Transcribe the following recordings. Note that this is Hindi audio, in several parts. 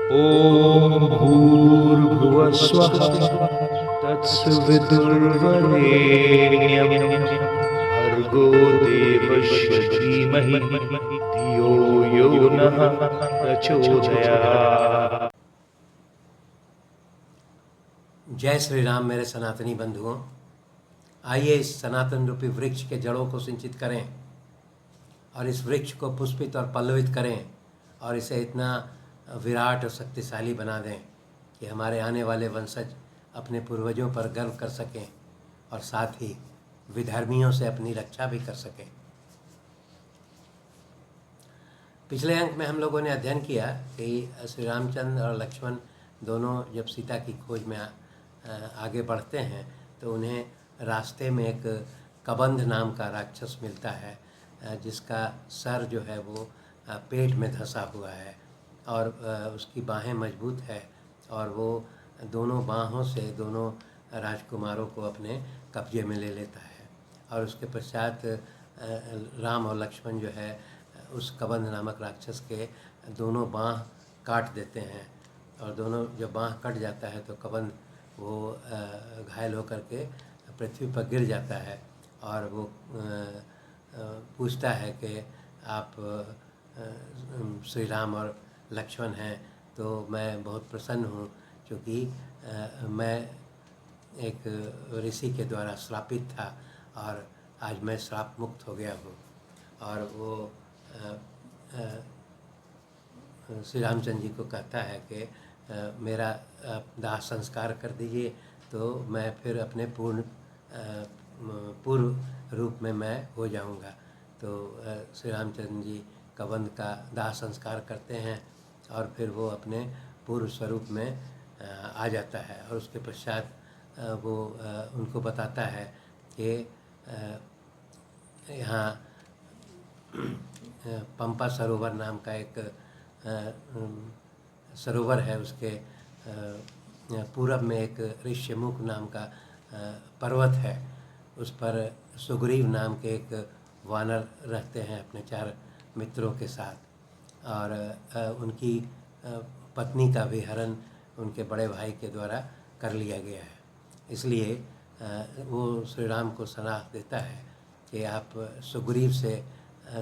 ॐ भूर्भुवः स्वः तत्सवितुर्वरेण्यं भर्गो देवस्य धीमहि धियो यो नः प्रचोदयात्। जय श्री राम मेरे सनातनी बंधुओं। आइए इस सनातन रूपी वृक्ष के जड़ों को सिंचित करें और इस वृक्ष को पुष्पित और पल्लवित करें और इसे इतना विराट और शक्तिशाली बना दें कि हमारे आने वाले वंशज अपने पूर्वजों पर गर्व कर सकें और साथ ही विधर्मियों से अपनी रक्षा भी कर सकें। पिछले अंक में हम लोगों ने अध्ययन किया कि श्री रामचंद्र और लक्ष्मण दोनों जब सीता की खोज में आगे बढ़ते हैं तो उन्हें रास्ते में एक कबंध नाम का राक्षस मिलता है जिसका सर जो है वो पेट में धंसा हुआ है और उसकी बाहें मजबूत है और वो दोनों बाहों से दोनों राजकुमारों को अपने कब्जे में ले लेता है। और उसके पश्चात राम और लक्ष्मण जो है उस कबंध नामक राक्षस के दोनों बाह काट देते हैं और दोनों जब बाह कट जाता है तो कबंध वो घायल होकर के पृथ्वी पर गिर जाता है और वो पूछता है कि आप श्री राम और लक्ष्मण हैं। तो मैं बहुत प्रसन्न हूँ क्योंकि मैं एक ऋषि के द्वारा श्रापित था और आज मैं श्राप मुक्त हो गया हूँ। और वो श्री रामचंद्र जी को कहता है कि मेरा दाह संस्कार कर दीजिए तो मैं फिर अपने पूर्व रूप में मैं हो जाऊंगा। तो श्री रामचंद्र जी कबंध का दाह संस्कार करते हैं और फिर वो अपने पूर्व स्वरूप में आ जाता है और उसके पश्चात वो उनको बताता है कि यहाँ पंपा सरोवर नाम का एक सरोवर है, उसके पूरब में एक ऋष्यमुख नाम का पर्वत है। उस पर सुग्रीव नाम के एक वानर रहते हैं अपने 4 मित्रों के साथ और उनकी पत्नी का भी हरण उनके बड़े भाई के द्वारा कर लिया गया है। इसलिए वो श्री राम को सलाह देता है कि आप सुग्रीव से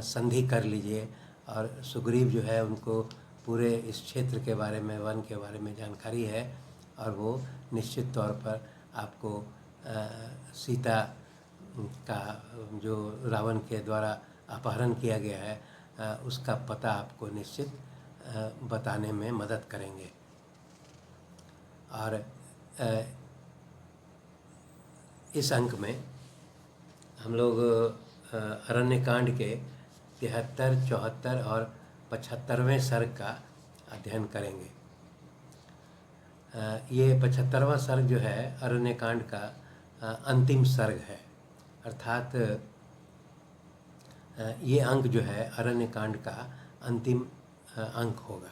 संधि कर लीजिए और सुग्रीव जो है उनको पूरे इस क्षेत्र के बारे में, वन के बारे में जानकारी है और वो निश्चित तौर पर आपको सीता का जो रावण के द्वारा अपहरण किया गया है उसका पता आपको निश्चित बताने में मदद करेंगे। और इस अंक में हम लोग अरण्यकांड के 73, 74 और 75वें सर्ग का अध्ययन करेंगे। ये 75वां सर्ग जो है अरण्यकांड का अंतिम सर्ग है, अर्थात ये अंक जो है अरण्यकांड का अंतिम अंक होगा।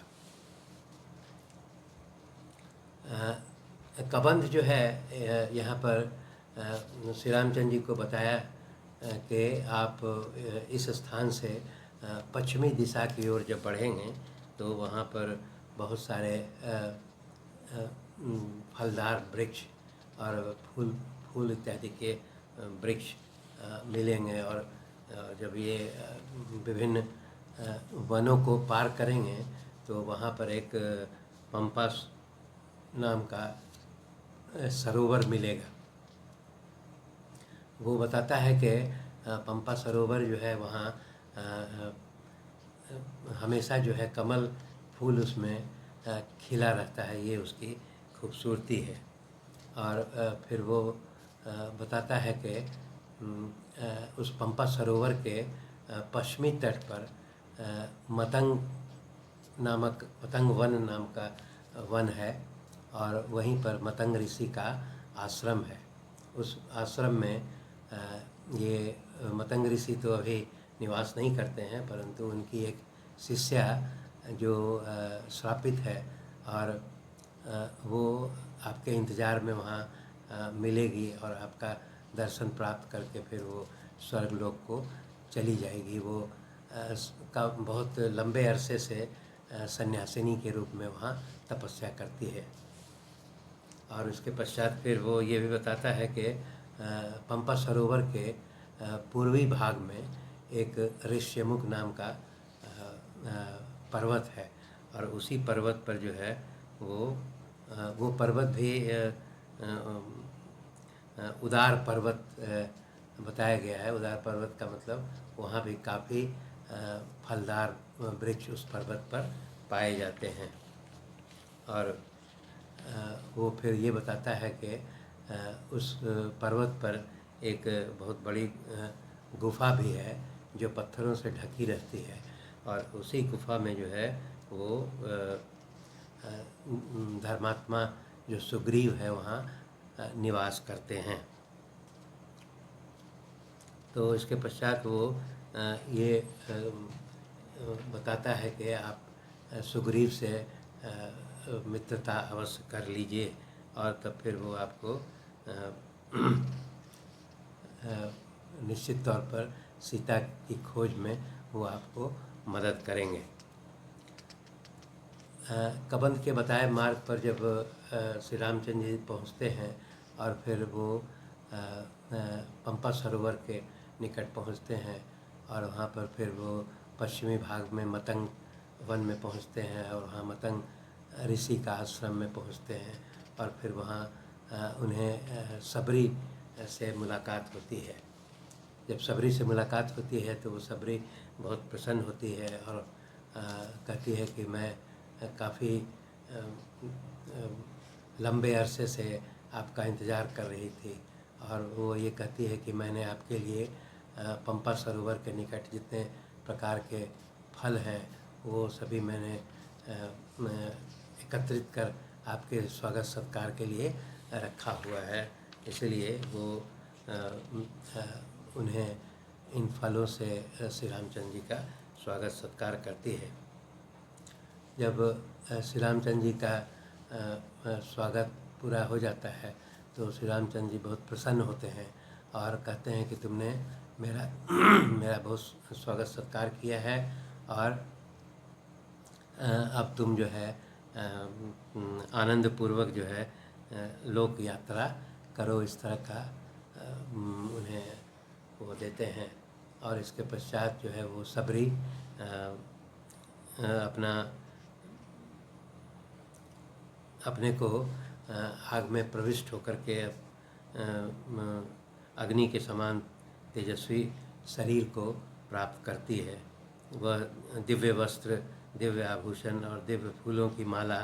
कबंध जो है यहाँ पर श्री रामचंद्र जी को बताया कि आप इस स्थान से पश्चिमी दिशा की ओर जब बढ़ेंगे तो वहाँ पर बहुत सारे फलदार वृक्ष और फूल इत्यादि के वृक्ष मिलेंगे और जब ये विभिन्न वनों को पार करेंगे तो वहाँ पर एक पंपा नाम का सरोवर मिलेगा। वो बताता है कि पंपा सरोवर जो है वहाँ हमेशा जो है कमल फूल उसमें खिला रहता है, ये उसकी खूबसूरती है। और फिर वो बताता है कि उस पंपा सरोवर के पश्चिमी तट पर मतंग वन नाम का वन है और वहीं पर मतंग ऋषि का आश्रम है। उस आश्रम में ये मतंग ऋषि तो अभी निवास नहीं करते हैं, परंतु उनकी एक शिष्या जो श्रापित है और वो आपके इंतज़ार में वहाँ मिलेगी और आपका दर्शन प्राप्त करके फिर वो स्वर्गलोक को चली जाएगी। वो का बहुत लंबे अरसे से सन्यासिनी के रूप में वहाँ तपस्या करती है। और उसके पश्चात फिर वो ये भी बताता है कि पंपा सरोवर के पूर्वी भाग में एक ऋष्यमुख नाम का पर्वत है, और उसी पर्वत पर जो है वो पर्वत भी उदार पर्वत बताया गया है। उदार पर्वत का मतलब वहाँ भी काफ़ी फलदार वृक्ष उस पर्वत पर पाए जाते हैं। और वो फिर ये बताता है कि उस पर्वत पर एक बहुत बड़ी गुफा भी है जो पत्थरों से ढकी रहती है, और उसी गुफा में जो है वो धर्मात्मा जो सुग्रीव है वहाँ निवास करते हैं। तो इसके पश्चात वो ये बताता है कि आप सुग्रीव से मित्रता अवश्य कर लीजिए, और तब फिर वो आपको निश्चित तौर पर सीता की खोज में वो आपको मदद करेंगे। कबंध के बताए मार्ग पर जब श्री रामचंद्र जी पहुँचते हैं और फिर वो पंपा सरोवर के निकट पहुँचते हैं, और वहाँ पर फिर वो पश्चिमी भाग में मतंग वन में पहुँचते हैं, और वहाँ मतंग ऋषि का आश्रम में पहुँचते हैं, और फिर वहाँ उन्हें सबरी से मुलाकात होती है। जब सबरी से मुलाकात होती है तो वो सबरी बहुत प्रसन्न होती है और कहती है कि मैं काफ़ी लंबे अरसे से आपका इंतज़ार कर रही थी, और वो ये कहती है कि मैंने आपके लिए पंपा सरोवर के निकट जितने प्रकार के फल हैं वो सभी मैंने एकत्रित कर आपके स्वागत सत्कार के लिए रखा हुआ है, इसलिए वो उन्हें इन फलों से श्री रामचंद्र जी का स्वागत सत्कार करती है। जब श्री रामचंद्र जी का स्वागत पूरा हो जाता है तो श्री रामचंद्र जी बहुत प्रसन्न होते हैं और कहते हैं कि तुमने मेरा मेरा बहुत स्वागत सत्कार किया है, और अब तुम जो है आनंद पूर्वक जो है लोक यात्रा करो, इस तरह का उन्हें वो देते हैं। और इसके पश्चात जो है वो सबरी अपने को आग में प्रविष्ट होकर के अग्नि के समान तेजस्वी शरीर को प्राप्त करती है। वह दिव्य वस्त्र, दिव्य आभूषण और दिव्य फूलों की माला,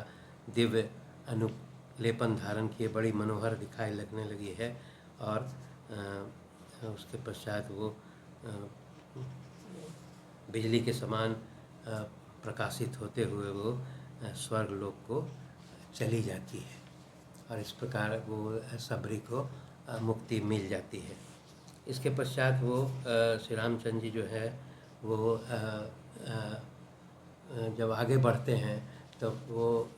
दिव्य अनुलेपन धारण किए बड़ी मनोहर दिखाई लगने लगी है, और उसके पश्चात वो बिजली के समान प्रकाशित होते हुए वो स्वर्ग लोक को चली जाती है, और इस प्रकार वो सबरी को मुक्ति मिल जाती है। इसके पश्चात वो श्री रामचंद्र जी जो है वो जब आगे बढ़ते हैं तो वो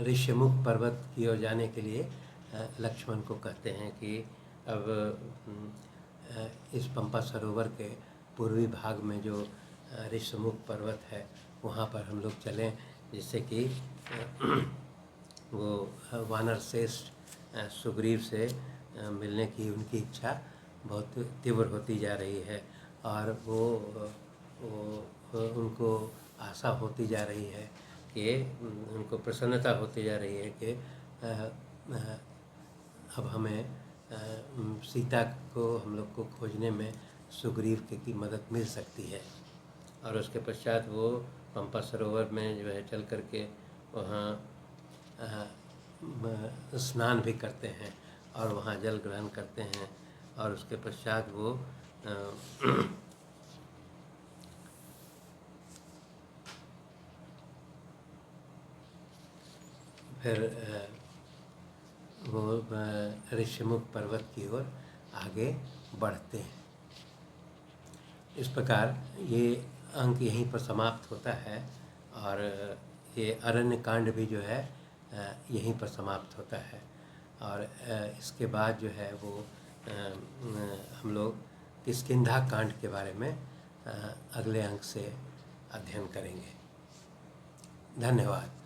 ऋष्यमुख पर्वत की ओर जाने के लिए लक्ष्मण को कहते हैं कि अब इस पंपा सरोवर के पूर्वी भाग में जो ऋष्यमुख पर्वत है वहाँ पर हम लोग चलें, जिससे कि वो वानर श्रेष्ठ सुग्रीव से मिलने की उनकी इच्छा बहुत तीव्र होती जा रही है, और वो उनको आशा होती जा रही है कि उनको प्रसन्नता होती जा रही है कि अब हमें सीता को हम लोग को खोजने में सुग्रीव की मदद मिल सकती है। और उसके पश्चात वो पंपा सरोवर में जो है चल करके वहाँ स्नान भी करते हैं और वहाँ जल ग्रहण करते हैं, और उसके पश्चात वो फिर वो ऋष्यमुख पर्वत की ओर आगे बढ़ते हैं। इस प्रकार ये अंक यहीं पर समाप्त होता है, और ये अरण्य कांड भी जो है यहीं पर समाप्त होता है। और इसके बाद जो है वो हम लोग किष्किंधा कांड के बारे में अगले अंक से अध्ययन करेंगे। धन्यवाद।